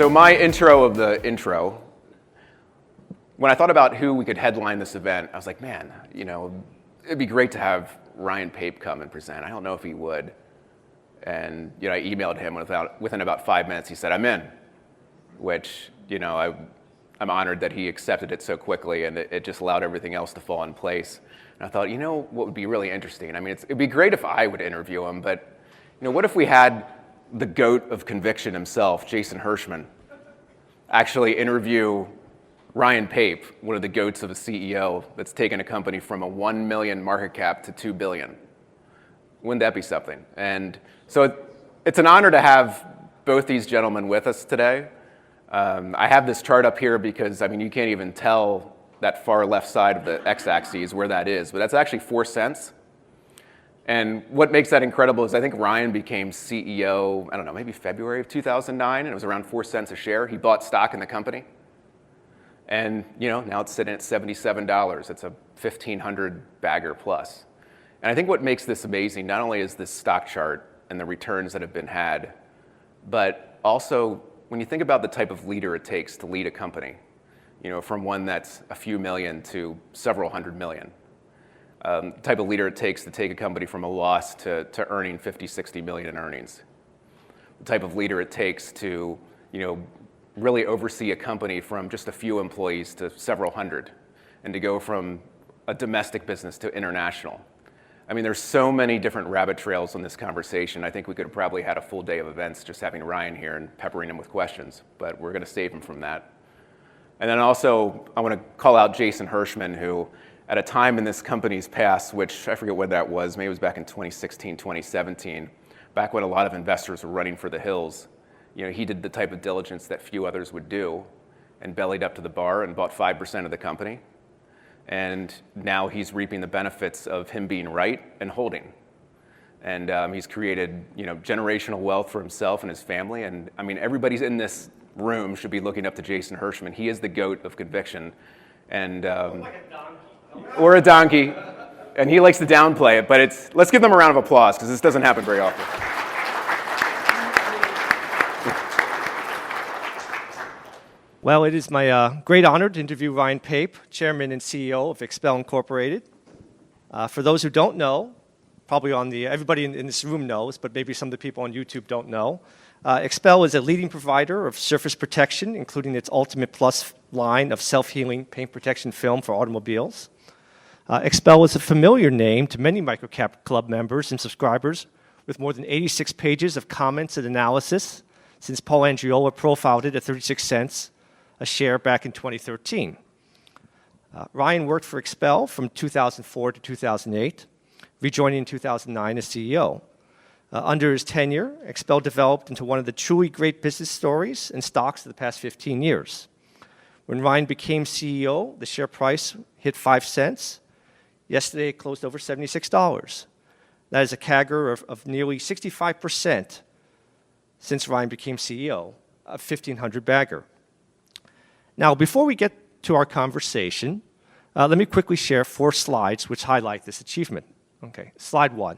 So my intro of the intro, when I thought about who we could headline this event, I was like, man, it'd be great to have Ryan Pape come and present. I don't know if he would. And I emailed him within about 5 minutes. He said, I'm in, which I'm honored that he accepted it so quickly, and it just allowed everything else to fall in place. And I thought, what would be really interesting? I mean, it'd be great if I would interview him, but what if we had the GOAT of conviction himself, Jason Hirschman, actually interview Ryan Pape, one of the GOATs of a CEO that's taken a company from a 1 million market cap to 2 billion. Wouldn't that be something? And so it's an honor to have both these gentlemen with us today. I have this chart up here because, you can't even tell that far left side of the x-axis where that is, but that's actually 4 cents. And what makes that incredible is I think Ryan became CEO, I don't know, maybe February of 2009, and it was around 4 cents a share. He bought stock in the company. And, now it's sitting at $77. It's a 1,500 bagger plus. And I think what makes this amazing, not only is this stock chart and the returns that have been had, but also when you think about the type of leader it takes to lead a company, from one that's a few million to several hundred million. The type of leader it takes to take a company from a loss to earning 50, 60 million in earnings. The type of leader it takes to, really oversee a company from just a few employees to several hundred, and to go from a domestic business to international. There's so many different rabbit trails on this conversation. I think we could have probably had a full day of events just having Ryan here and peppering him with questions, but we're going to save him from that. And then also, I want to call out Jason Hirschman, who at a time in this company's past, which I forget when that was, maybe it was back in 2016, 2017, back when a lot of investors were running for the hills, he did the type of diligence that few others would do and bellied up to the bar and bought 5% of the company. And now he's reaping the benefits of him being right and holding. And he's created, generational wealth for himself and his family. And everybody's in this room should be looking up to Jason Hirschman. He is the GOAT of conviction. And or a donkey, and he likes to downplay it, but let's give them a round of applause, because this doesn't happen very often. Well, it is my great honor to interview Ryan Pape, Chairman and CEO of XPEL Incorporated. For those who don't know, probably everybody in this room knows, but maybe some of the people on YouTube don't know, XPEL is a leading provider of surface protection, including its Ultimate Plus line of self-healing paint protection film for automobiles. XPEL is a familiar name to many MicroCapClub members and subscribers, with more than 86 pages of comments and analysis since Paul Andriola profiled it at 36 cents a share back in 2013. Ryan worked for XPEL from 2004 to 2008, rejoining in 2009 as CEO. Under his tenure, XPEL developed into one of the truly great business stories and stocks of the past 15 years. When Ryan became CEO, the share price hit 5 cents. Yesterday, it closed over $76. That is a CAGR of nearly 65% since Ryan became CEO, a 1,500 bagger. Now, before we get to our conversation, let me quickly share 4 slides which highlight this achievement. Okay, slide 1.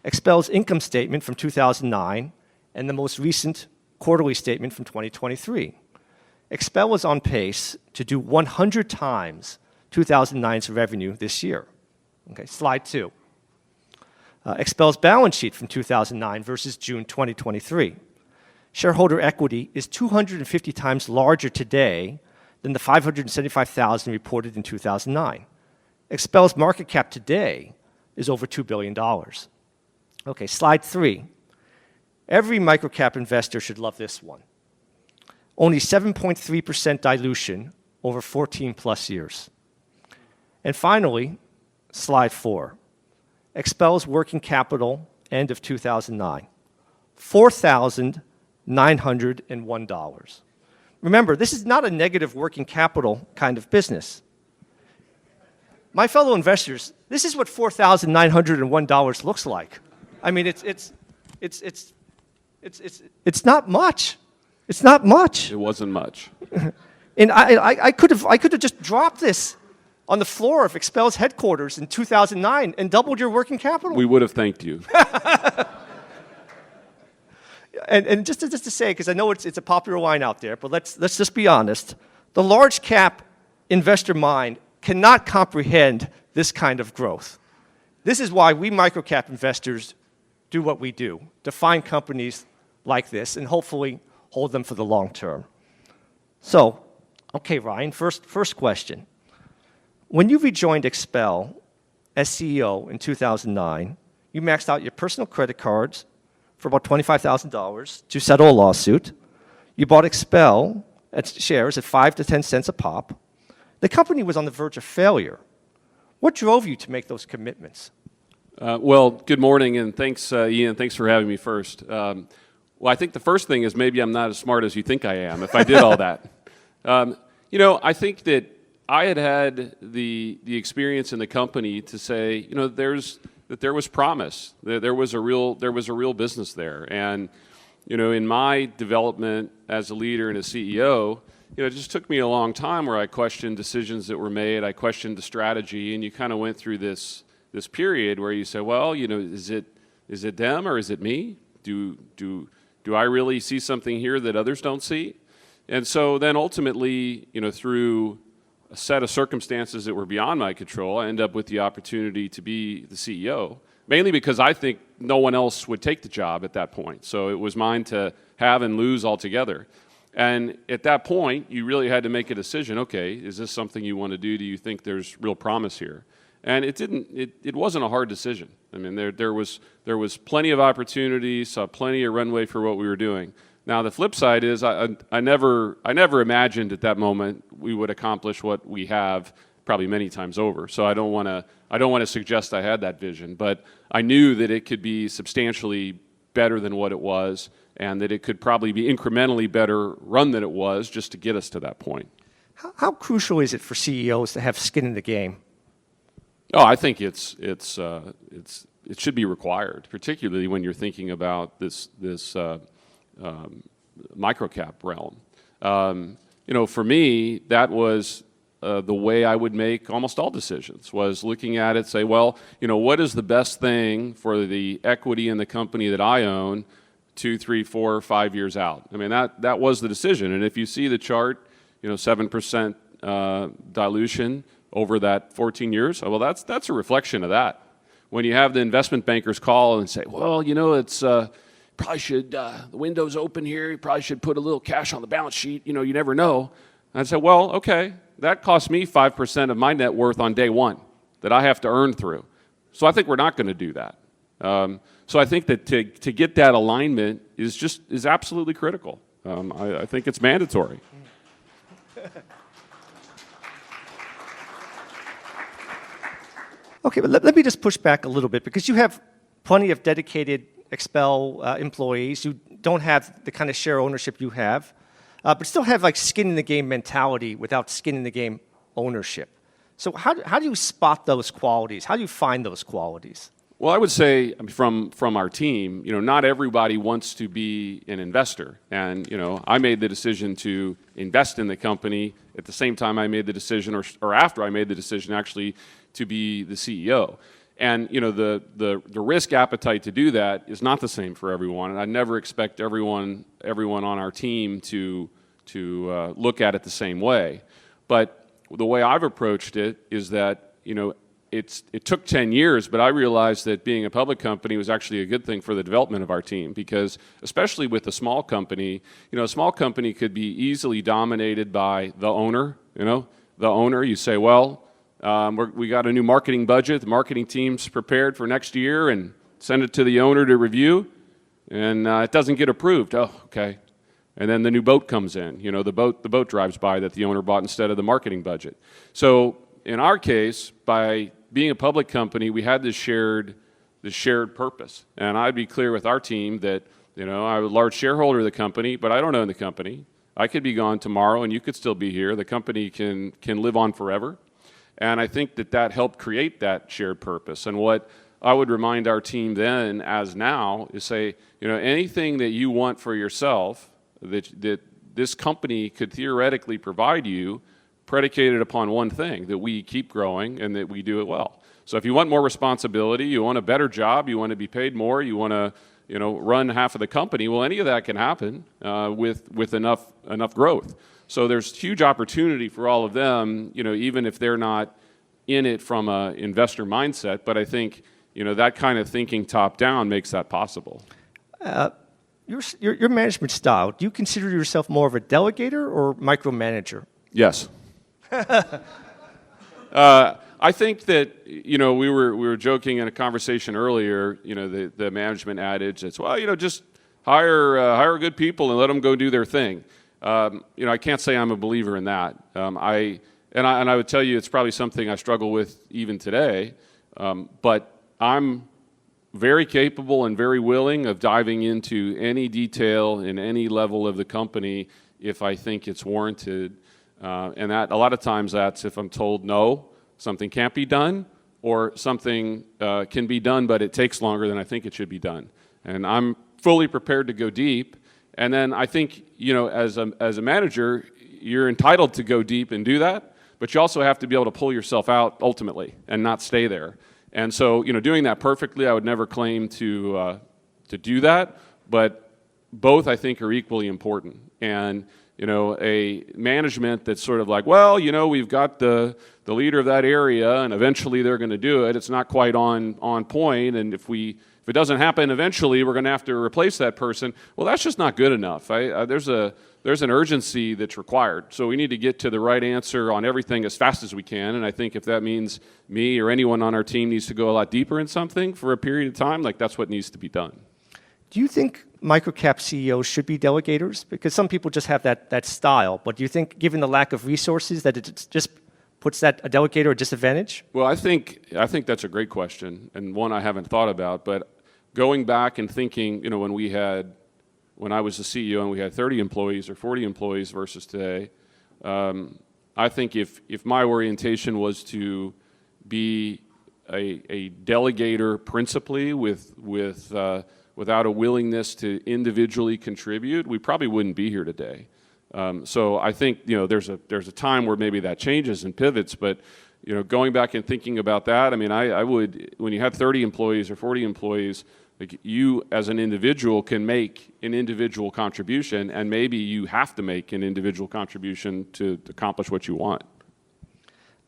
XPEL's income statement from 2009 and the most recent quarterly statement from 2023. XPEL was on pace to do 100 times 2009's revenue this year. Okay, slide 2. XPEL's balance sheet from 2009 versus June 2023. Shareholder equity is 250 times larger today than the 575,000 reported in 2009. XPEL's market cap today is over $2 billion. Okay, slide 3. Every microcap investor should love this one. Only 7.3% dilution over 14 plus years. And finally, slide 4. XPEL's working capital end of 2009, $4,901. Remember, this is not a negative working capital kind of business. My fellow investors, this is what $4,901 looks like. I mean, it's not much. It's not much. It wasn't much. And I could have just dropped this on the floor of XPEL's headquarters in 2009 and doubled your working capital. We would have thanked you. and just to say, because I know it's a popular line out there, but let's just be honest. The large cap investor mind cannot comprehend this kind of growth. This is why we microcap investors do what we do, to find companies like this and hopefully hold them for the long term. So, okay, Ryan, first question. When you rejoined XPEL as CEO in 2009, you maxed out your personal credit cards for about $25,000 to settle a lawsuit. You bought XPEL at shares at 5 to 10 cents a pop. The company was on the verge of failure. What drove you to make those commitments? Well, good morning, and thanks, Ian. Thanks for having me first. Well, I think the first thing is maybe I'm not as smart as you think I am if I did all that. I think that I had the experience in the company to say, that there was promise, that there was a real business there, and in my development as a leader and a CEO, it just took me a long time where I questioned decisions that were made, I questioned the strategy, and you kind of went through this period where you say, well, is it them or is it me? Do I really see something here that others don't see? And so then ultimately, through a set of circumstances that were beyond my control, I end up with the opportunity to be the CEO, mainly because I think no one else would take the job at that point. So it was mine to have and lose altogether. And at that point, you really had to make a decision. Okay, is this something you want to do? Do you think there's real promise here? And it wasn't a hard decision. I mean, there was plenty of opportunities, plenty of runway for what we were doing. Now the flip side is I never imagined at that moment we would accomplish what we have probably many times over. So I don't want to suggest I had that vision, but I knew that it could be substantially better than what it was, and that it could probably be incrementally better run than it was just to get us to that point. How crucial is it for CEOs to have skin in the game? Oh, I think it should be required, particularly when you're thinking about this microcap realm. For me, that was the way I would make almost all decisions, was looking at it, say, well, what is the best thing for the equity in the company that I own 2, 3, 4, 5 years out? I mean, that was the decision. And if you see the chart, 7% dilution over that 14 years, well, that's a reflection of that. When you have the investment bankers call and say, well, it's probably should, the window's open here, you probably should put a little cash on the balance sheet, you never know. And I'd say, well, okay, that cost me 5% of my net worth on day one that I have to earn through. So I think we're not going to do that. So I think that to get that alignment is absolutely critical. I think it's mandatory. Okay, but let me just push back a little bit, because you have plenty of dedicated XPEL employees who don't have the kind of share ownership you have, but still have like skin in the game mentality without skin in the game ownership. So how do you spot those qualities? How do you find those qualities? Well, I would say from our team, not everybody wants to be an investor. And, I made the decision to invest in the company at the same time I made the decision, or after I made the decision actually, to be the CEO. And, the risk appetite to do that is not the same for everyone. And I never expect everyone on our team to look at it the same way. But the way I've approached it is that, it took 10 years, but I realized that being a public company was actually a good thing for the development of our team, because especially with a small company, a small company could be easily dominated by the owner. The owner, you say, well, we got a new marketing budget, the marketing team's prepared for next year, and send it to the owner to review, and it doesn't get approved. Oh, okay. And then the new boat comes in. The boat drives by that the owner bought instead of the marketing budget. So in our case, by being a public company, we had this shared purpose. And I'd be clear with our team that, I'm a large shareholder of the company, but I don't own the company. I could be gone tomorrow and you could still be here. The company can live on forever. And I think that helped create that shared purpose. And what I would remind our team then as now is say, anything that you want for yourself that this company could theoretically provide you, predicated upon one thing, that we keep growing and that we do it well. So if you want more responsibility, you want a better job, you want to be paid more, you want run half of the company. Well, any of that can happen with enough growth. So there's huge opportunity for all of them, even if they're not in it from an investor mindset. But I think that kind of thinking top down makes that possible. Your management style, do you consider yourself more of a delegator or micromanager? Yes. I think that we were joking in a conversation earlier. The management adage it's just hire good people and let them go do their thing. I can't say I'm a believer in that. I would tell you it's probably something I struggle with even today. But I'm very capable and very willing of diving into any detail in any level of the company if I think it's warranted. And that a lot of times that's if I'm told no, something can't be done, or something can be done but it takes longer than I think it should be done. And I'm fully prepared to go deep. And then I think as a manager, you're entitled to go deep and do that, but you also have to be able to pull yourself out ultimately and not stay there. And so, doing that perfectly, I would never claim to do that, but both I think are equally important. And a management that's sort of like, well, we've got the leader of that area, and eventually they're going to do it. It's not quite on point, and if it doesn't happen eventually, we're going to have to replace that person. Well, that's just not good enough. There's an urgency that's required. So we need to get to the right answer on everything as fast as we can. And I think if that means me or anyone on our team needs to go a lot deeper in something for a period of time, that's what needs to be done. Do you think MicroCap CEOs should be delegators? Because some people just have that style. But do you think, given the lack of resources, that it just puts a delegator at a disadvantage? Well, I think that's a great question, and one I haven't thought about. But going back and thinking, when I was the CEO and we had 30 employees or 40 employees versus today, I think if my orientation was to be a delegator principally without a willingness to individually contribute, we probably wouldn't be here today. So I think there's a time where maybe that changes and pivots, but going back and thinking about that, I would, when you have 30 employees or 40 employees, you as an individual can make an individual contribution, and maybe you have to make an individual contribution to accomplish what you want.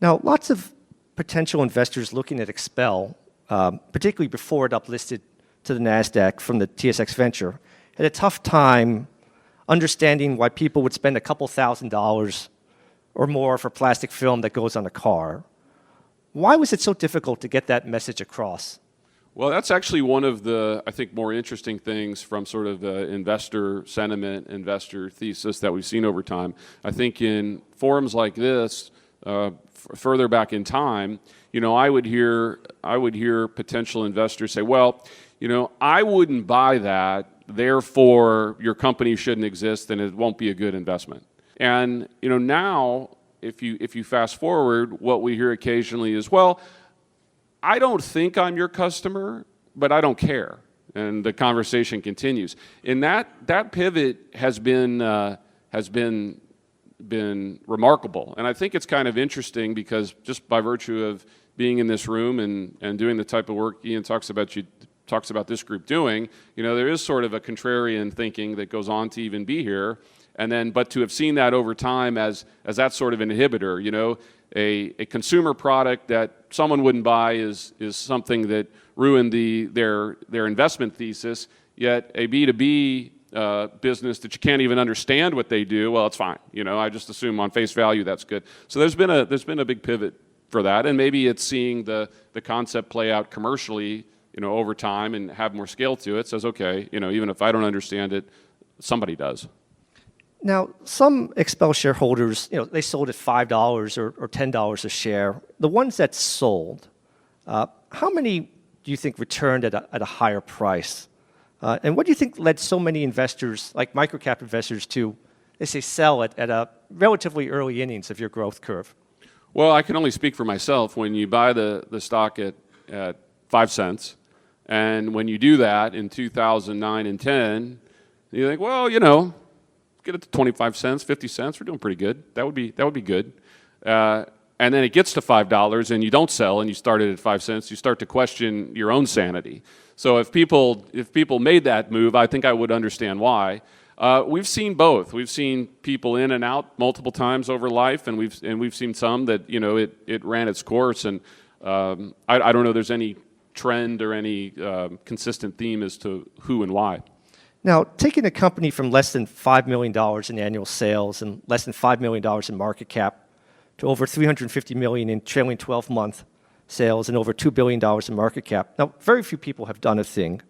Now, lots of potential investors looking at XPEL, particularly before it uplisted to the NASDAQ from the TSX Venture, had a tough time understanding why people would spend a couple $1,000s or more for plastic film that goes on a car. Why was it so difficult to get that message across? Well, that's actually one of the, I think, more interesting things from sort of the investor sentiment, investor thesis that we've seen over time. I think in forums like this, further back in time, I would hear potential investors say, well, I wouldn't buy that, therefore your company shouldn't exist and it won't be a good investment. And now, if you fast forward, what we hear occasionally is, well, I don't think I'm your customer, but I don't care. And the conversation continues. And that pivot has been remarkable. And I think it's kind of interesting because just by virtue of being in this room and doing the type of work Ian talks about this group doing, there is sort of a contrarian thinking that goes on to even be here. And then, but to have seen that over time as that sort of an inhibitor, a consumer product that someone wouldn't buy is something that ruined their investment thesis. Yet a B2B business that you can't even understand what they do, well, it's fine. I just assume on face value that's good. So there's been a big pivot for that, and maybe it's seeing the concept play out commercially, over time and have more scale to it. Says, okay, even if I don't understand it, somebody does. Now, some XPEL shareholders, they sold at $5 or $10 a share. The ones that sold, how many do you think returned at a higher price? And what do you think led so many investors, like microcap investors, to, they say, sell it at a relatively early innings of your growth curve? Well, I can only speak for myself. When you buy the stock at 5 cents, and when you do that in 2009 and 10, you think, well, get it to 25 cents, 50 cents. We're doing pretty good. That would be good. and then it gets to $5 and you don't sell and you started at 5 cents, you start to question your own sanity. So if people made that move, I think I would understand why. We've seen both. We've seen people in and out multiple times over life, and we've seen some that it ran its course. And I don't know there's any trend or any consistent theme as to who and why. Now, taking a company from less than $5 million in annual sales and less than $5 million in market cap to over $350 million in trailing 12-month sales and over $2 billion in market cap. Now, very few people have done a thing.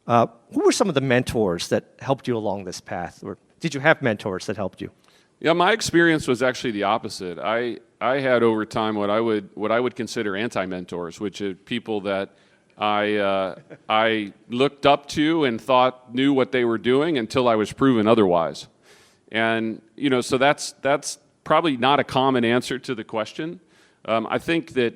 Who were some of the mentors that helped you along this path? Or did you have mentors that helped you? Yeah, my experience was actually the opposite. I had over time what I would consider anti-mentors, which are people that I looked up to and thought knew what they were doing until I was proven otherwise. And so that's probably not a common answer to the question. I think that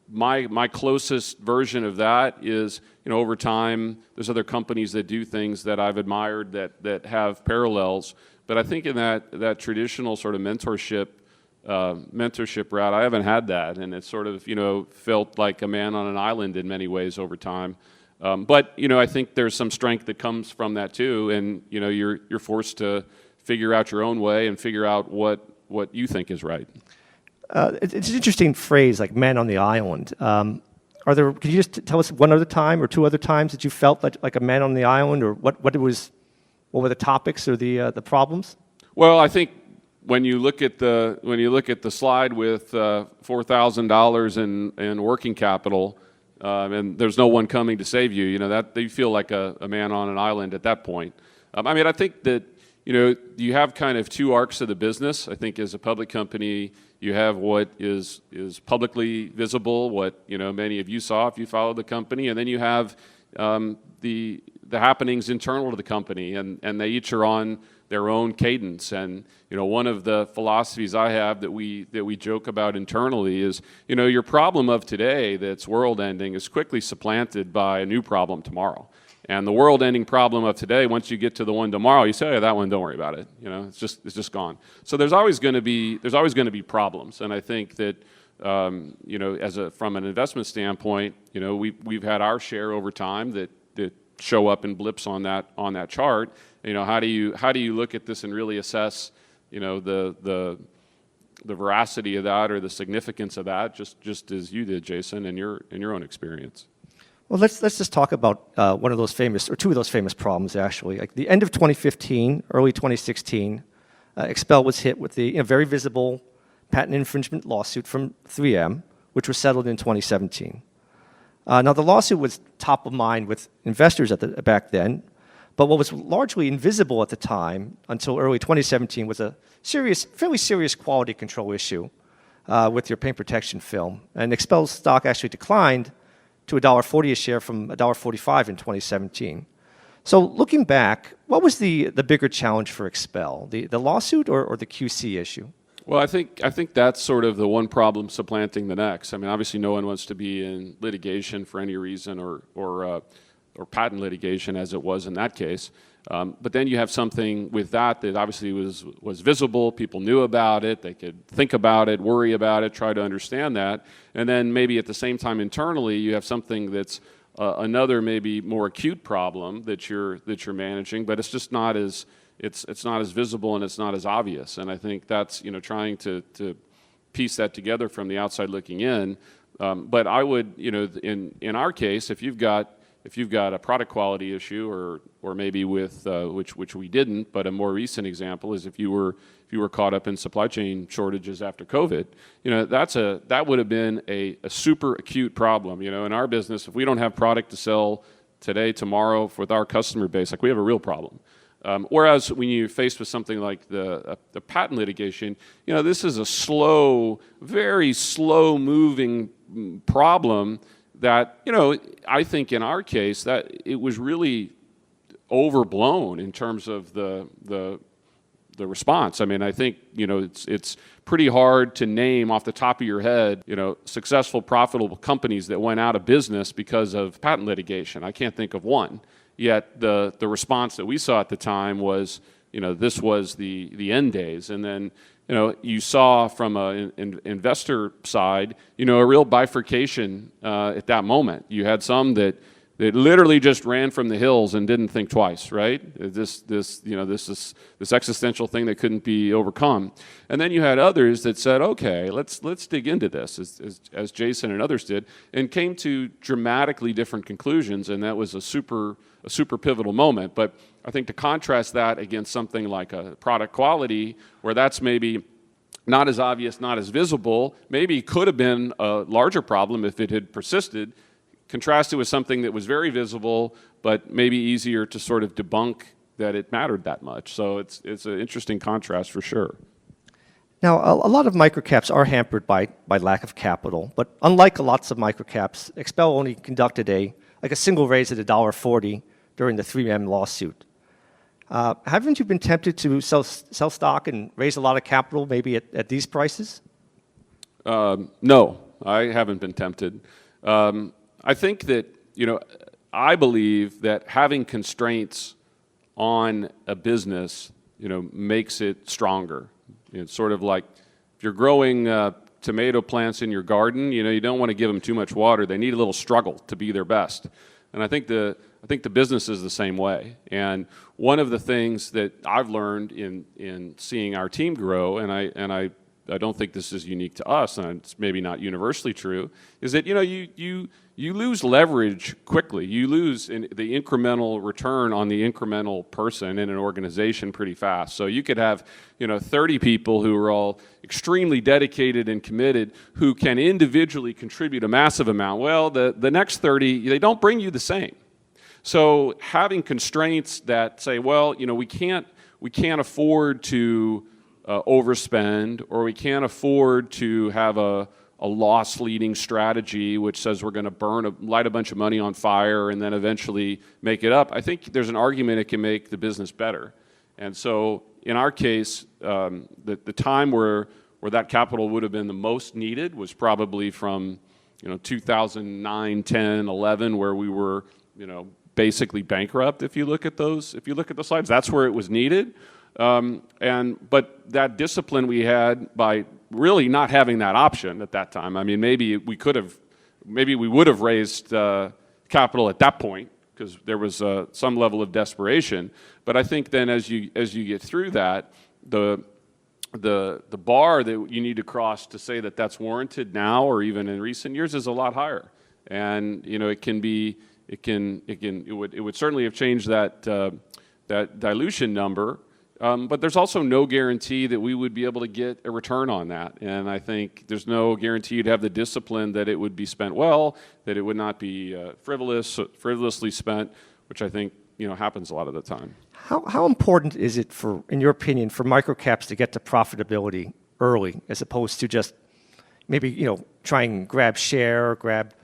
my closest version of that is over time there's other companies that do things that I've admired that have parallels. But I think in that traditional sort of mentorship route, I haven't had that, and it sort of felt like a man on an island in many ways over time. But I think there's some strength that comes from that too, and you're forced to figure out your own way and figure out what you think is right. It's an interesting phrase, like "man on the island." Can you just tell us one other time or two other times that you felt like a man on the island, or what were the topics or the problems? Well, I think when you look at the slide with $4,000 in working capital, and there's no one coming to save you, that you feel like a man on an island at that point. I think that you have kind of two arcs of the business. I think as a public company, you have what is publicly visible, what many of you saw if you followed the company, and then you have the happenings internal to the company, and they each are on their own cadence. And one of the philosophies I have that we joke about internally is your problem of today that's world ending is quickly supplanted by a new problem tomorrow. And the world-ending problem of today, once you get to the one tomorrow, you say, "Oh, that one, don't worry about it. It's just gone." So there's always going to be problems, and I think that from an investment standpoint, we've had our share over time that show up in blips on that chart. How do you look at this and really assess the veracity of that or the significance of that, just as you did, Jason, in your own experience. Well, let's just talk about one of those famous, or two of those famous problems, actually. Like the end of 2015, early 2016, XPEL was hit with the very visible patent infringement lawsuit from 3M, which was settled in 2017. Now, the lawsuit was top of mind with investors back then, but what was largely invisible at the time until early 2017 was a fairly serious quality control issue with your paint protection film. And XPEL's stock actually declined to $1.40 a share from $1.45 in 2017. So looking back, what was the bigger challenge for XPEL, the lawsuit or the QC issue? Well, I think that's sort of the one problem supplanting the next. Obviously, no one wants to be in litigation for any reason or patent litigation, as it was in that case. But then you have something with that obviously was visible. People knew about it. They could think about it, worry about it, try to understand that. And then maybe at the same time internally, you have something that's another maybe more acute problem that you're managing, but it's just not as it's not as visible and it's not as obvious. And I think that's trying to piece that together from the outside looking in. But I would in our case, if you've got a product quality issue, or maybe with which we didn't, but a more recent example is if you were caught up in supply chain shortages after COVID, that would have been a super acute problem. In our business, if we don't have product to sell today, tomorrow with our customer base, we have a real problem. Whereas when you're faced with something like the patent litigation, this is a very slow moving problem. That I think in our case that it was really overblown in terms of the response. I think it's pretty hard to name off the top of your head successful, profitable companies that went out of business because of patent litigation. I can't think of one. Yet the response that we saw at the time was this was the end days, and then you saw from an investor side, a real bifurcation at that moment. You had some that literally just ran from the hills and didn't think twice, right? This existential thing that couldn't be overcome. And then you had others that said, okay, let's dig into this, as Jason and others did, and came to dramatically different conclusions, and that was a super pivotal moment. But I think to contrast that against something like a product quality, where that's maybe not as obvious, not as visible, maybe could have been a larger problem if it had persisted, contrasted with something that was very visible, but maybe easier to sort of debunk that it mattered that much. So it's an interesting contrast for sure. Now, a lot of microcaps are hampered by lack of capital, but unlike lots of microcaps, XPEL only conducted a single raise at $1.40 during the 3M lawsuit. Haven't you been tempted to sell stock and raise a lot of capital, maybe at these prices? No, I haven't been tempted. I think that, I believe that having constraints on a business, makes it stronger. It's sort of like if you're growing tomato plants in your garden, you don't want to give them too much water. They need a little struggle to be their best. And I think the business is the same way. And one of the things that I've learned in seeing our team grow, and I don't think this is unique to us, and it's maybe not universally true, is that you lose leverage quickly. You lose the incremental return on the incremental person in an organization pretty fast. So you could have 30 people who are all extremely dedicated and committed who can individually contribute a massive amount. Well, the next 30, they don't bring you the same. So having constraints that say, well, we can't afford to overspend, or we can't afford to have a loss-leading strategy which says we're going to light a bunch of money on fire and then eventually make it up. I think there's an argument it can make the business better. And so in our case, the time where that capital would have been the most needed was probably from 2009, 10, 11, where we were basically bankrupt. If you look at the slides, that's where it was needed. But that discipline we had by really not having that option at that time. I mean, maybe we would have raised capital at that point because there was some level of desperation. But I think then as you get through that, the bar that you need to cross to say that that's warranted now or even in recent years is a lot higher. And it would certainly have changed that dilution number. But there's also no guarantee that we would be able to get a return on that. And I think there's no guarantee you'd have the discipline that it would be spent well, that it would not be frivolously spent, which I think happens a lot of the time. How important is it, in your opinion, for microcaps to get to profitability early, as opposed to just maybe try and grab share, grab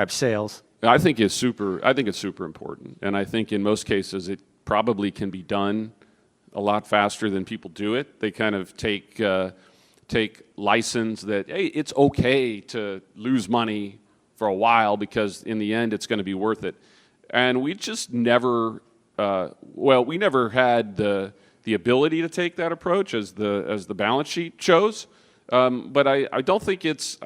sales? I think it's super important, and I think in most cases it probably can be done a lot faster than people do it. They kind of take license that, hey, it's okay to lose money for a while because in the end it's going to be worth it. And we just never, we never had the ability to take that approach as the balance sheet shows. But I don't think it's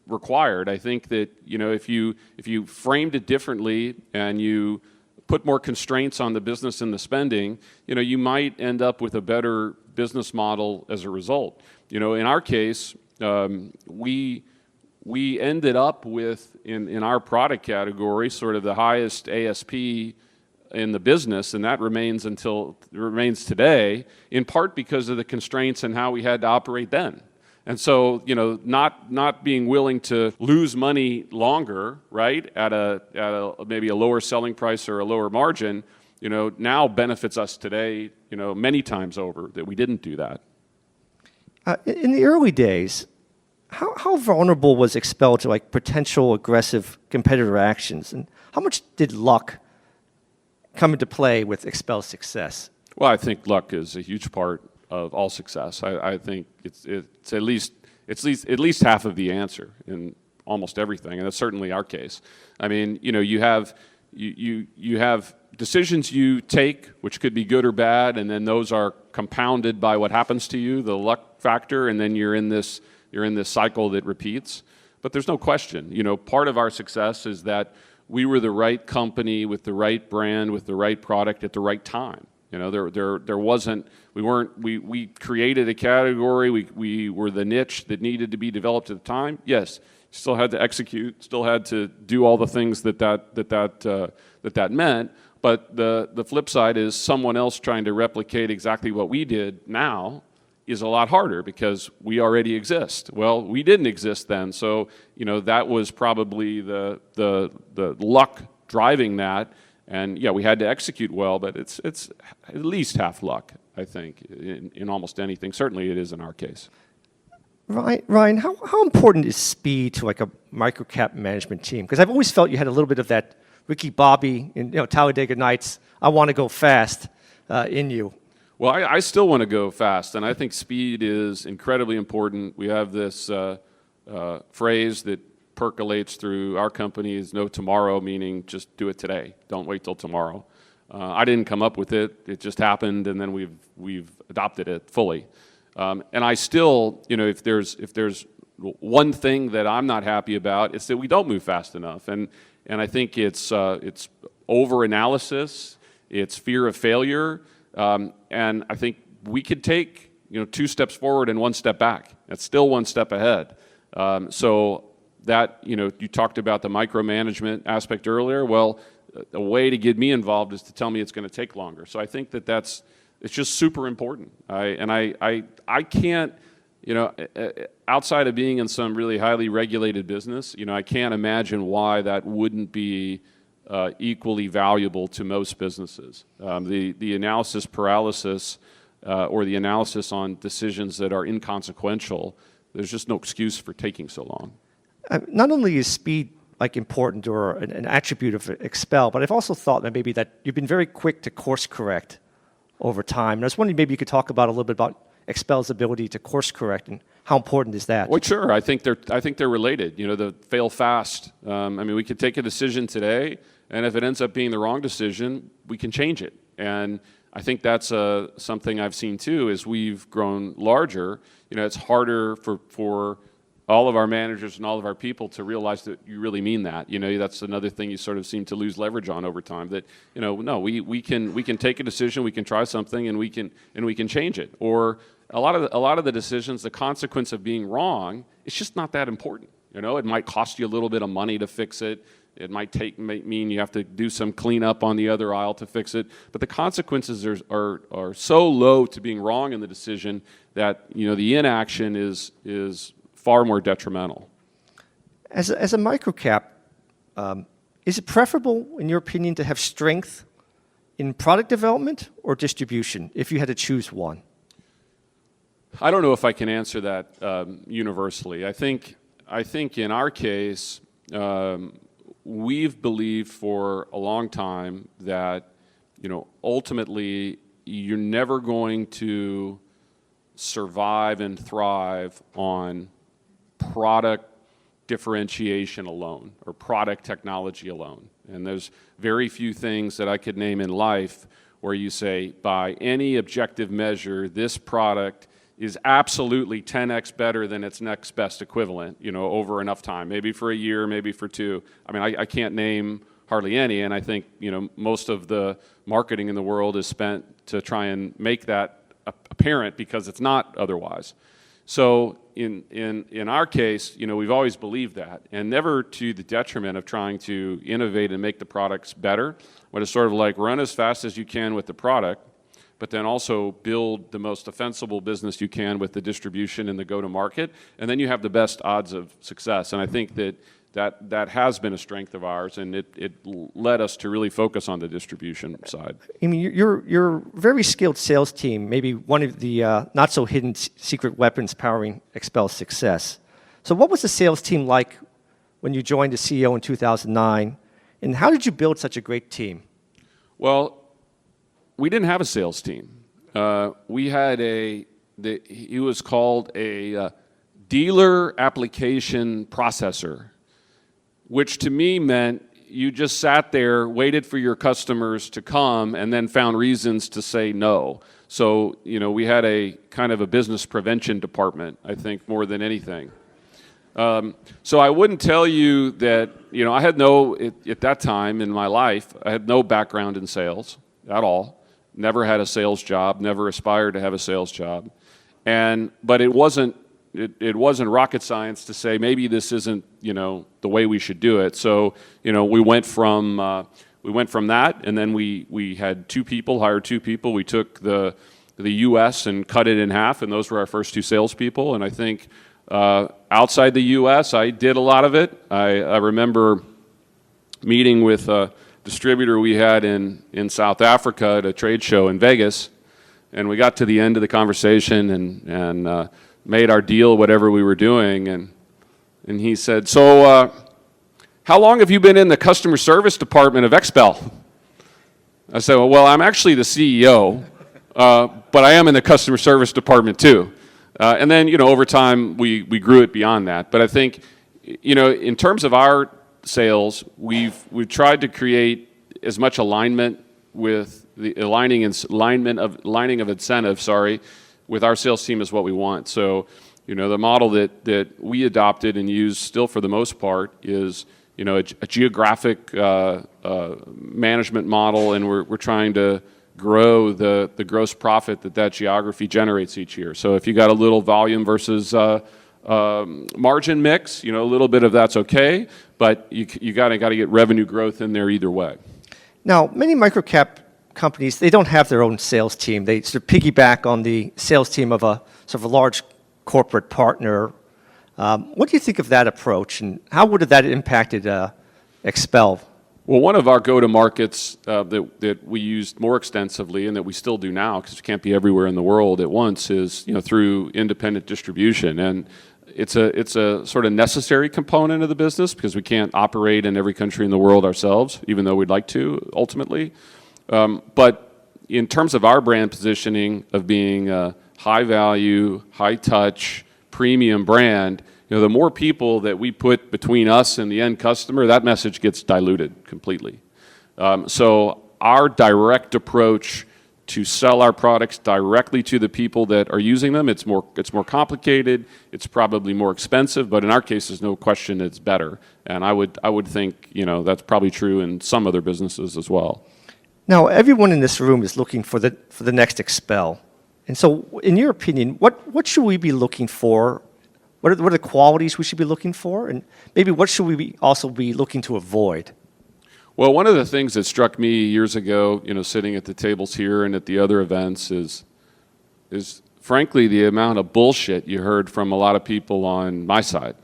required. I think that if you framed it differently and you put more constraints on the business and the spending, you might end up with a better business model as a result. In our case, we ended up with, in our product category, sort of the highest ASP in the business, and that remains today, in part because of the constraints and how we had to operate then. And so, not being willing to lose money longer, right, at maybe a lower selling price or a lower margin, now benefits us today, many times over that we didn't do that. In the early days, how vulnerable was XPEL to potential aggressive competitor actions, and how much did luck come into play with XPEL's success? Well, I think luck is a huge part of all success. I think it's at least half of the answer in almost everything, and that's certainly our case. I mean, you have you have decisions you take, which could be good or bad, and then those are compounded by what happens to you, the luck factor, and then you're in this cycle that repeats. But there's no question, part of our success is that we were the right company with the right brand, with the right product at the right time. There wasn't, we created a category, we were the niche that needed to be developed at the time. Yes, still had to execute, still had to do all the things that meant, but the flip side is someone else trying to replicate exactly what we did now is a lot harder because we already exist. Well, we didn't exist then, so that was probably the luck driving that. And yeah, we had to execute well, but it's at least half luck, I think, in almost anything. Certainly it is in our case. Ryan, how important is speed to like a microcap management team? Because I've always felt you had a little bit of that Ricky Bobby in Talladega Nights, I want to go fast in you. Well, I still want to go fast, and I think speed is incredibly important. We have this phrase that percolates through our company is no tomorrow, meaning just do it today. Don't wait till tomorrow. I didn't come up with it. It just happened, and then we've adopted it fully. And I still, if there's one thing that I'm not happy about, it's that we don't move fast enough. And I think it's over-analysis, it's fear of failure, and I think we could take 2 steps forward and 1 step back. That's still 1 step ahead. So that, you talked about the micromanagement aspect earlier. Well, a way to get me involved is to tell me it's going to take longer. So I think it's just super important. I can't, outside of being in some really highly regulated business, I can't imagine why that wouldn't be equally valuable to most businesses. The analysis paralysis or the analysis on decisions that are inconsequential, there's just no excuse for taking so long. Not only is speed important or an attribute of XPEL, but I've also thought that maybe that you've been very quick to course correct over time. And I was wondering maybe you could talk about a little bit about XPEL's ability to course correct and how important is that? Well, sure. I think they're related. The fail fast. We could take a decision today, and if it ends up being the wrong decision, we can change it. And I think that's something I've seen too. As we've grown larger, it's harder for all of our managers and all of our people to realize that you really mean that. That's another thing you sort of seem to lose leverage on over time. That no, we can take a decision, we can try something, and we can change it. Or a lot of the decisions, the consequence of being wrong, it's just not that important. It might cost you a little bit of money to fix it. It might mean you have to do some cleanup on the other aisle to fix it. But the consequences are so low to being wrong in the decision that the inaction is far more detrimental. As a microcap, is it preferable, in your opinion, to have strength in product development or distribution, if you had to choose one? I don't know if I can answer that universally. I think in our case, we've believed for a long time that ultimately you're never going to survive and thrive on product differentiation alone or product technology alone. And there's very few things that I could name in life where you say, by any objective measure, this product is absolutely 10x better than its next best equivalent, over enough time, maybe for a year, maybe for 2. I can't name hardly any, and I think, most of the marketing in the world is spent to try and make that apparent because it's not otherwise. So in our case, we've always believed that, and never to the detriment of trying to innovate and make the products better, but it's sort of like run as fast as you can with the product, but then also build the most defensible business you can with the distribution and the go-to-market, and then you have the best odds of success. And I think that has been a strength of ours, and it led us to really focus on the distribution side. You're a very skilled sales team, maybe one of the not-so-hidden secret weapons powering XPEL's success. So what was the sales team like when you joined as CEO in 2009, and how did you build such a great team? Well, we didn't have a sales team. We had he was called a dealer application processor, which to me meant you just sat there, waited for your customers to come, and then found reasons to say no. So, we had a kind of a business prevention department, I think, more than anything. So I wouldn't tell you that, I had at that time in my life, I had no background in sales at all. Never had a sales job, never aspired to have a sales job. But it wasn't rocket science to say maybe this isn't, the way we should do it. So, we went from that, and then we had hired two people. We took the U.S. and cut it in half, and those were our first two salespeople. And I think outside the U.S., I did a lot of it. I remember meeting with a distributor we had in South Africa at a trade show in Vegas, and we got to the end of the conversation and made our deal, whatever we were doing, and he said, "So, how long have you been in the customer service department of XPEL?" I said, "Well, I'm actually the CEO, but I am in the customer service department too." And then, over time, we grew it beyond that. But I think, in terms of our sales, we've tried to create as much alignment with the aligning of incentives, with our sales team is what we want. So, the model that we adopted and use still for the most part is, a geographic management model, and we're trying to grow the gross profit that geography generates each year. So if you got a little volume versus margin mix, a little bit of that's okay, but you got to get revenue growth in there either way. Now, many microcap companies, they don't have their own sales team. They sort of piggyback on the sales team of a sort of a large corporate partner. What do you think of that approach, and how would that have impacted XPEL? Well, one of our go-to-markets that we used more extensively, and that we still do now, because we can't be everywhere in the world at once, is through independent distribution, and it's a sort of necessary component of the business because we can't operate in every country in the world ourselves, even though we'd like to ultimately. But in terms of our brand positioning of being a high-value, high-touch, premium brand, the more people that we put between us and the end customer, that message gets diluted completely. So our direct approach to sell our products directly to the people that are using them, it's more complicated, it's probably more expensive, but in our case, there's no question it's better. And I would think that's probably true in some other businesses as well. Now, everyone in this room is looking for the next XPEL. And so, in your opinion, what should we be looking for? What are the qualities we should be looking for? And maybe what should we also be looking to avoid? Well, one of the things that struck me years ago, sitting at the tables here and at the other events is frankly the amount of bullshit you heard from a lot of people on my side.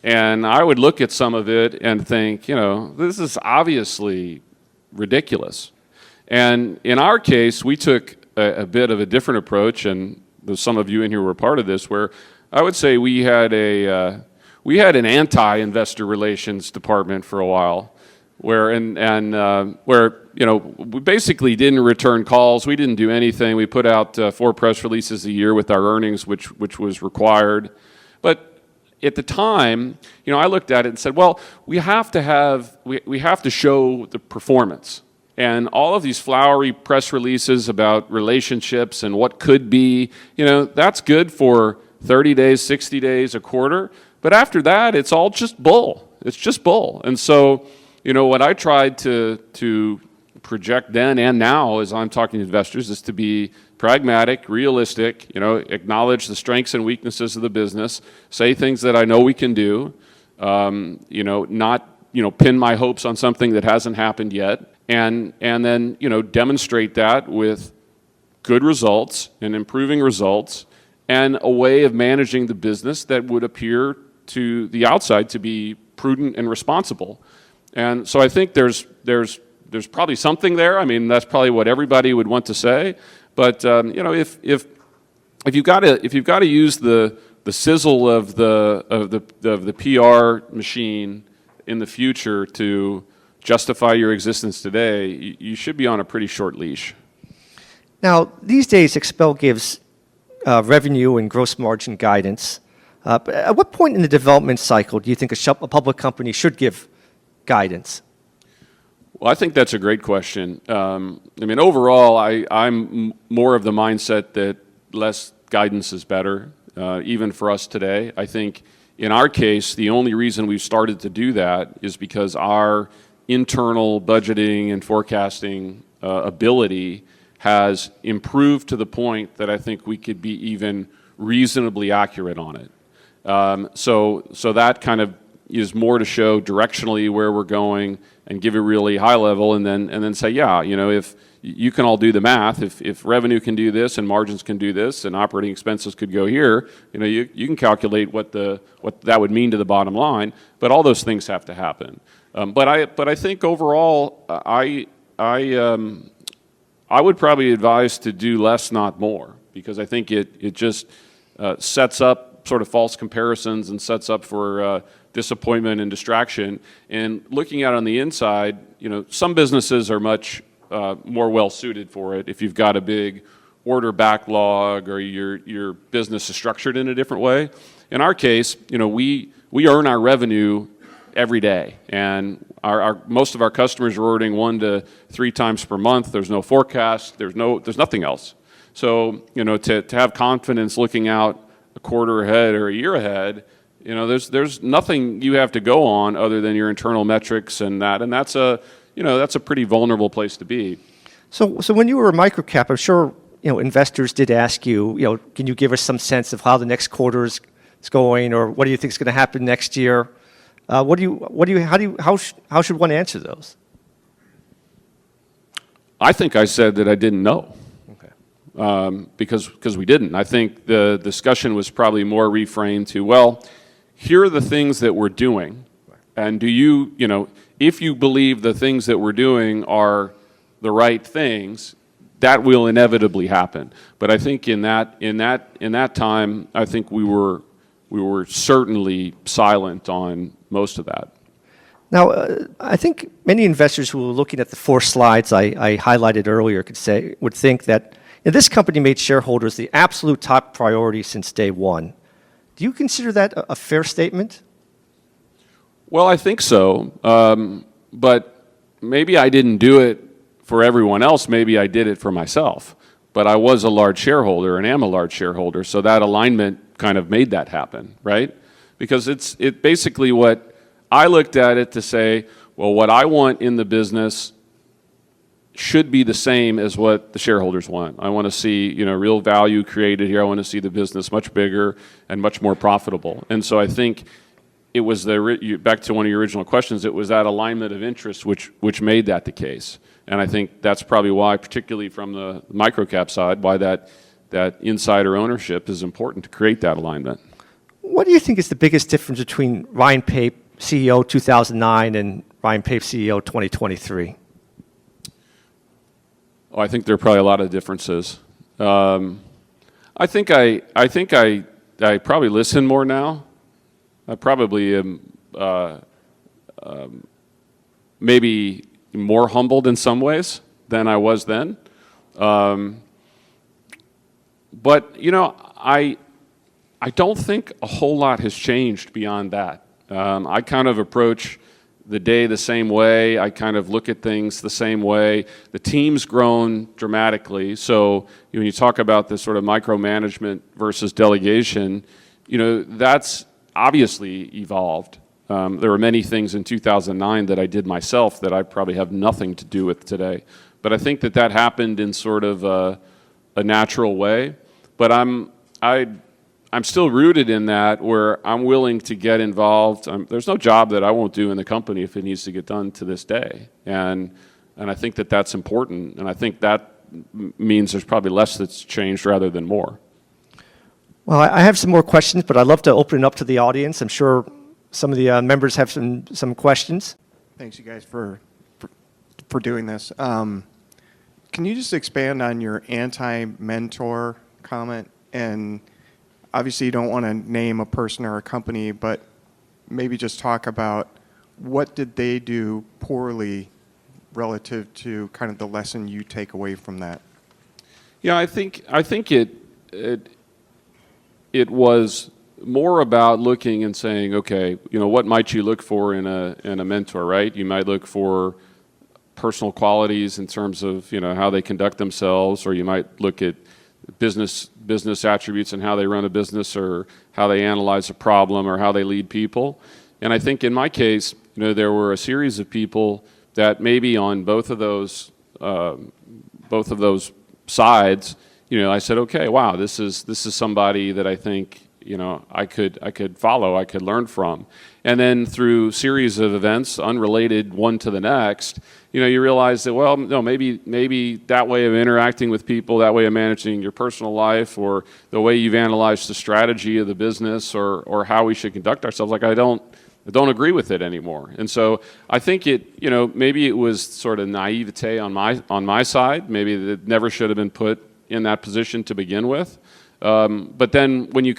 And I would look at some of it and think, this is obviously ridiculous. And in our case, we took a bit of a different approach, and there's some of you in here were part of this, where I would say we had an anti-investor relations department for a while, where we basically didn't return calls. We didn't do anything. We put out 4 press releases a year with our earnings, which was required. But at the time, I looked at it and said, well, we have to show the performance. And all of these flowery press releases about relationships and what could be, that's good for 30 days, 60 days, a quarter. But after that, it's all just bull. It's just bull. And so, what I tried to project then and now as I'm talking to investors is to be pragmatic, realistic, acknowledge the strengths and weaknesses of the business, say things that I know we can do, not, pin my hopes on something that hasn't happened yet, and then, demonstrate that with good results and improving results and a way of managing the business that would appear to the outside to be prudent and responsible. And so I think there's probably something there. I mean, that's probably what everybody would want to say. But if you've got to use the sizzle of the PR machine in the future to justify your existence today, you should be on a pretty short leash. Now, these days, XPEL gives revenue and gross margin guidance. But at what point in the development cycle do you think a public company should give guidance? Well, I think that's a great question. I mean, overall, I'm more of the mindset that less guidance is better, even for us today. I think in our case, the only reason we've started to do that is because our internal budgeting and forecasting ability has improved to the point that I think we could be even reasonably accurate on it. So that kind of is more to show directionally where we're going and give a really high level, and then say, yeah, you know, if you can all do the math, if revenue can do this and margins can do this and operating expenses could go here, you know, you can calculate what that would mean to the bottom line. But all those things have to happen. But I think overall, I would probably advise to do less, not more, because I think it just sets up sort of false comparisons and sets up for disappointment and distraction. And looking at it on the inside, you know, some businesses are much more well suited for it. If you've got a big order backlog or your business is structured in a different way. In our case, you know, we earn our revenue every day, and most of our customers are ordering 1 to 3 times per month. There's no forecast. There's nothing else. So, you know, to have confidence looking out a quarter ahead or a year ahead, you know, there's nothing you have to go on other than your internal metrics and that's a pretty vulnerable place to be. So when you were a MicroCap, I'm sure, you know, investors did ask you, you know, can you give us some sense of how the next quarter is going, or what do you think is going to happen next year? How should one answer those? I think I said that I didn't know. Because we didn't. I think the discussion was probably more reframed to, well, here are the things that we're doing, and do you know, if you believe the things that we're doing are the right things, that will inevitably happen. But I think in that time, I think we were certainly silent on most of that. Now, I think many investors who were looking at the 4 slides I highlighted earlier would think that this company made shareholders the absolute top priority since day one. Do you consider that a fair statement? Well, I think so, but maybe I didn't do it for everyone else. Maybe I did it for myself. But I was a large shareholder and am a large shareholder, so that alignment kind of made that happen, right? Because it basically what I looked at it to say, well, what I want in the business should be the same as what the shareholders want. I want to see, you know, real value created here. I want to see the business much bigger and much more profitable. And so I think it was back to one of your original questions, it was that alignment of interest which made that the case. And I think that's probably why, particularly from the MicroCap side, why that insider ownership is important to create that alignment. What do you think is the biggest difference between Ryan Pape, CEO 2009, and Ryan Pape, CEO 2023? Oh, I think there are probably a lot of differences. I think I probably listen more now. I probably am maybe more humbled in some ways than I was then. But you know, I don't think a whole lot has changed beyond that. I kind of approach the day the same way. I kind of look at things the same way. The team's grown dramatically. So when you talk about this sort of micromanagement versus delegation, you know, that's obviously evolved. There were many things in 2009 that I did myself that I probably have nothing to do with today. But I think that happened in sort of a natural way. But I'm still rooted in that, where I'm willing to get involved. There's no job that I won't do in the company if it needs to get done to this day. And I think that that's important. And I think that means there's probably less that's changed rather than more. Well, I have some more questions, but I'd love to open it up to the audience. I'm sure some of the members have some questions. Thanks, you guys, for doing this. Can you just expand on your AntiMentor comment? And obviously you don't want to name a person or a company, but maybe just talk about what did they do poorly relative to kind of the lesson you take away from that. Yeah, I think it was more about looking and saying, okay, you know, what might you look for in a mentor, right? You might look for personal qualities in terms of, how they conduct themselves, or you might look at business attributes and how they run a business, or how they analyze a problem, or how they lead people. And I think in my case, there were a series of people that maybe on both of those sides, I said, okay, wow, this is somebody that I think, I could follow, I could learn from. And then through series of events, unrelated one to the next, you realize that, well, no, maybe that way of interacting with people, that way of managing your personal life, or the way you've analyzed the strategy of the business, or how we should conduct ourselves, like I don't agree with it anymore. And so I think maybe it was sort of naivete on my side. Maybe it never should have been put in that position to begin with. But then when you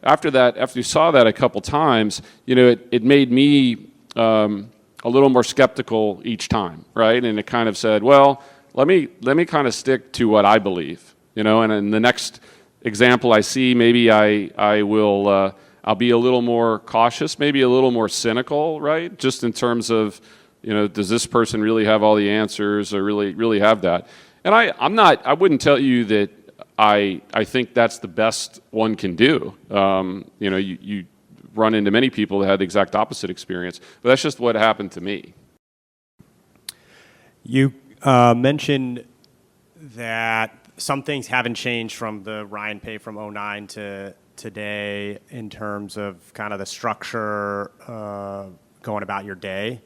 after you saw that a couple times, it made me a little more skeptical each time, right? And it kind of said, well, let me kind of stick to what I believe, and in the next example I see, maybe I will, I'll be a little more cautious, maybe a little more cynical, right? Just in terms of, does this person really have all the answers, or really have that? And I wouldn't tell you that I think that's the best one can do. You run into many people that had the exact opposite experience, but that's just what happened to me. You mentioned that some things haven't changed from the Ryan Pape from 2009 to today in terms of kind of the structure going about your day.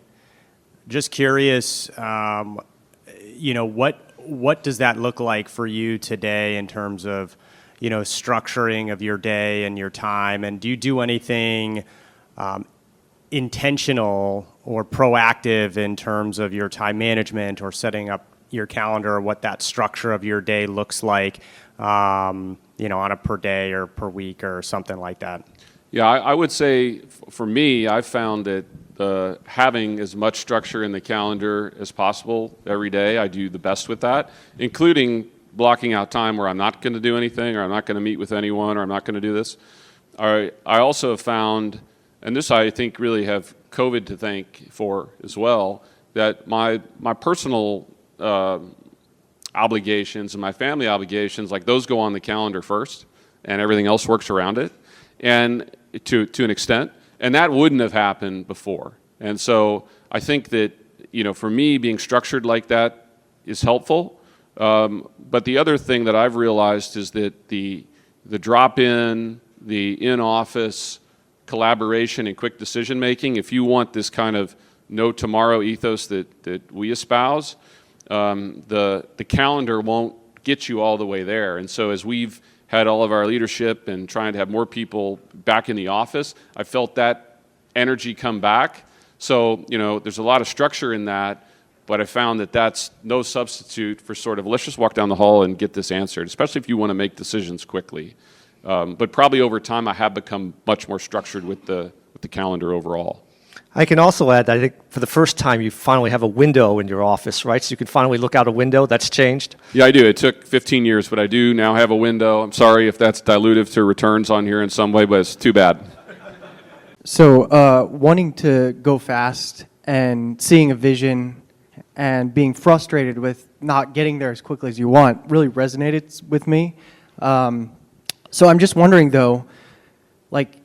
Just curious, what does that look like for you today in terms of, structuring of your day and your time? And do you do anything intentional or proactive in terms of your time management, or setting up your calendar, or what that structure of your day looks like, on a per day or per week or something like that? Yeah, I would say for me, I've found that having as much structure in the calendar as possible every day, I do the best with that, including blocking out time where I'm not going to do anything, or I'm not going to meet with anyone, or I'm not going to do this. I also have found, and this I think really have COVID to thank for as well, that my personal obligations and my family obligations, like those go on the calendar first, and everything else works around it, and to an extent, and that wouldn't have happened before. And so I think that, for me, being structured like that is helpful. But the other thing that I've realized is that the drop-in, the in-office collaboration and quick decision-making, if you want this kind of no tomorrow ethos that we espouse, the calendar won't get you all the way there. And so as we've had all of our leadership and trying to have more people back in the office, I felt that energy come back. So, there's a lot of structure in that, but I found that that's no substitute for sort of, let's just walk down the hall and get this answered, especially if you want to make decisions quickly. But probably over time, I have become much more structured with the calendar overall. I can also add that I think for the first time you finally have a window in your office, right? So you can finally look out a window. That's changed? Yeah, I do. It took 15 years, but I do now have a window. I'm sorry if that's dilutive to returns on here in some way, but it's too bad. So wanting to go fast and seeing a vision and being frustrated with not getting there as quickly as you want really resonated with me. So I'm just wondering, though, like,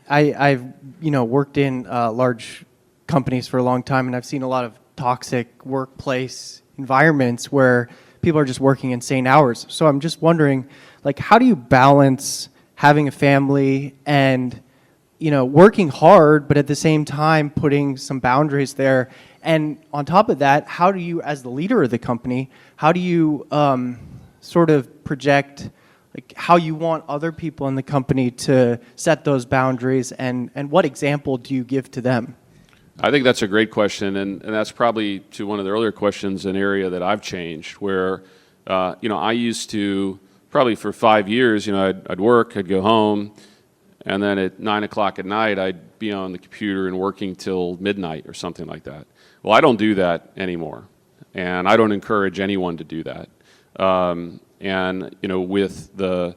I've worked in large companies for a long time, and I've seen a lot of toxic workplace environments where people are just working insane hours. So I'm just wondering, like, how do you balance having a family and working hard, but at the same time putting some boundaries there? And on top of that, how do you, as the leader of the company, how do you sort of project like how you want other people in the company to set those boundaries, and what example do you give to them? I think that's a great question, and that's probably, to one of the earlier questions, an area that I've changed where, I used to, probably for 5 years, I'd work, I'd go home, and then at 9 o'clock at night, I'd be on the computer and working till midnight or something like that. Well, I don't do that anymore, and I don't encourage anyone to do that. And with the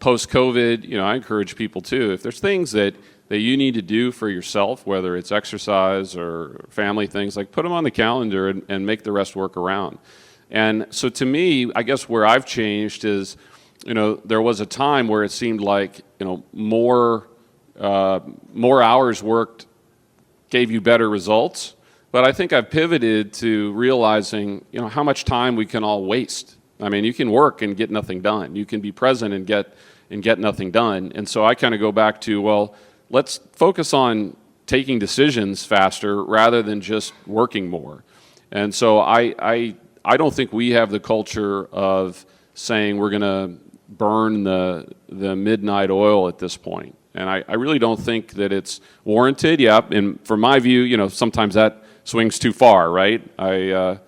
post-COVID, I encourage people too, if there's things that that you need to do for yourself, whether it's exercise or family things, like put them on the calendar and make the rest work around. And so to me, I guess where I've changed is, there was a time where it seemed like, more hours worked gave you better results. But I think I've pivoted to realizing, how much time we can all waste. I mean, you can work and get nothing done. You can be present and get nothing done. And so I kind of go back to, well, let's focus on taking decisions faster rather than just working more. And so I don't think we have the culture of saying we're going to burn the midnight oil at this point. And I really don't think that it's warranted. Yeah, and from my view, sometimes that swings too far, right? I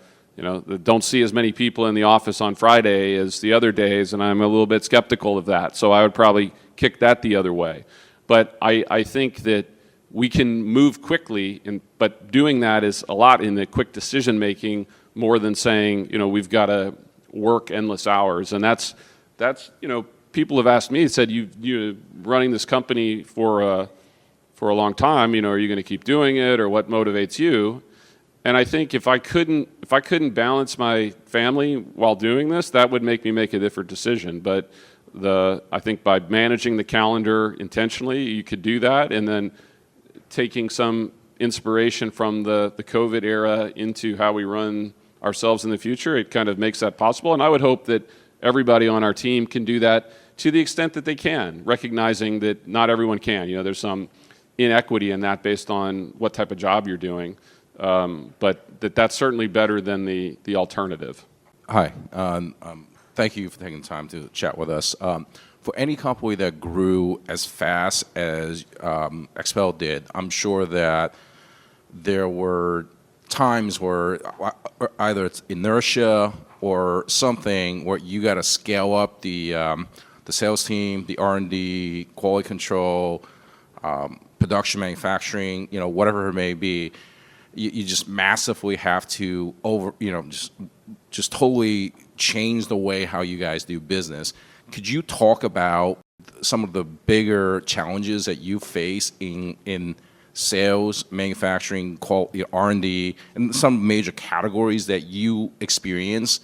don't see as many people in the office on Friday as the other days, and I'm a little bit skeptical of that. So I would probably kick that the other way. But I think that we can move quickly, but doing that is a lot in the quick decision making more than saying, we've got to work endless hours. And that's people have asked me, said, you're running this company for a long time, are you going to keep doing it, or what motivates you? And I think if I couldn't balance my family while doing this, that would make me make a different decision. But I think by managing the calendar intentionally, you could do that, and then taking some inspiration from the COVID era into how we run ourselves in the future, it kind of makes that possible. And I would hope that everybody on our team can do that to the extent that they can, recognizing that not everyone can. There's some inequity in that based on what type of job you're doing. But that's certainly better than the alternative. Hi. Thank you for taking the time to chat with us. For any company that grew as fast as XPEL did, I'm sure that there were times where either it's inertia or something where you got to scale up the sales team, the R&D, quality control, production, manufacturing, whatever it may be. You just massively have to just totally change the way how you guys do business. Could you talk about some of the bigger challenges that you face in sales, manufacturing, quality, R&D, and some major categories that you experience,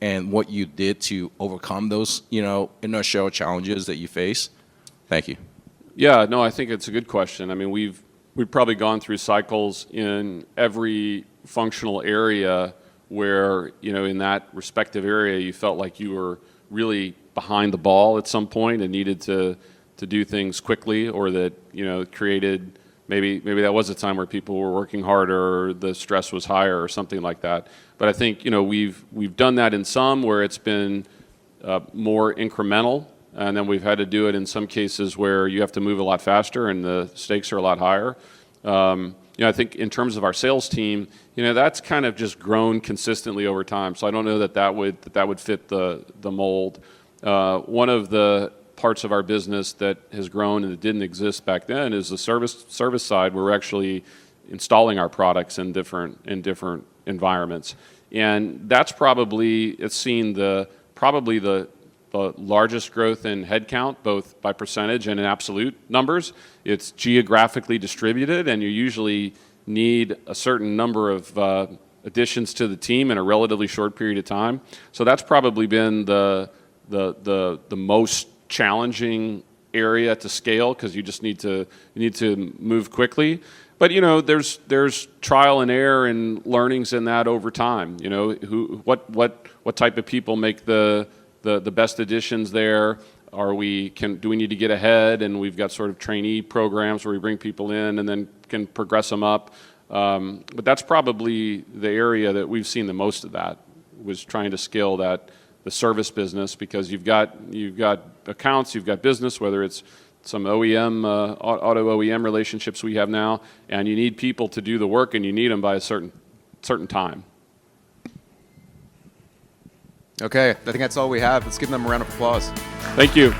and what you did to overcome those, inertial challenges that you face? Thank you. Yeah, no, I think it's a good question. I mean, we've probably gone through cycles in every functional area where, in that respective area, you felt like you were really behind the ball at some point and needed to do things quickly, or that, created, maybe that was a time where people were working harder, or the stress was higher or something like that. But I think, we've done that in some where it's been more incremental, and then we've had to do it in some cases where you have to move a lot faster and the stakes are a lot higher. I think in terms of our sales team, that's kind of just grown consistently over time. So I don't know that would fit the mold. One of the parts of our business that has grown and that didn't exist back then is the service side, where we're actually installing our products in different environments, and that's it's seen the largest growth in headcount, both by percentage and in absolute numbers. It's geographically distributed, and you usually need a certain number of additions to the team in a relatively short period of time. So that's probably been the most challenging area to scale, because you just need to move quickly. But there's trial and error and learnings in that over time. What type of people make the best additions there? Do we need to get ahead? And we've got sort of trainee programs where we bring people in and then can progress them up. But that's probably the area that we've seen the most of that, was trying to scale the service business, because you've got accounts, you've got business, whether it's some OEM, auto OEM relationships we have now, and you need people to do the work, and you need them by a certain time. Okay, I think that's all we have. Let's give them a round of applause. Thank you.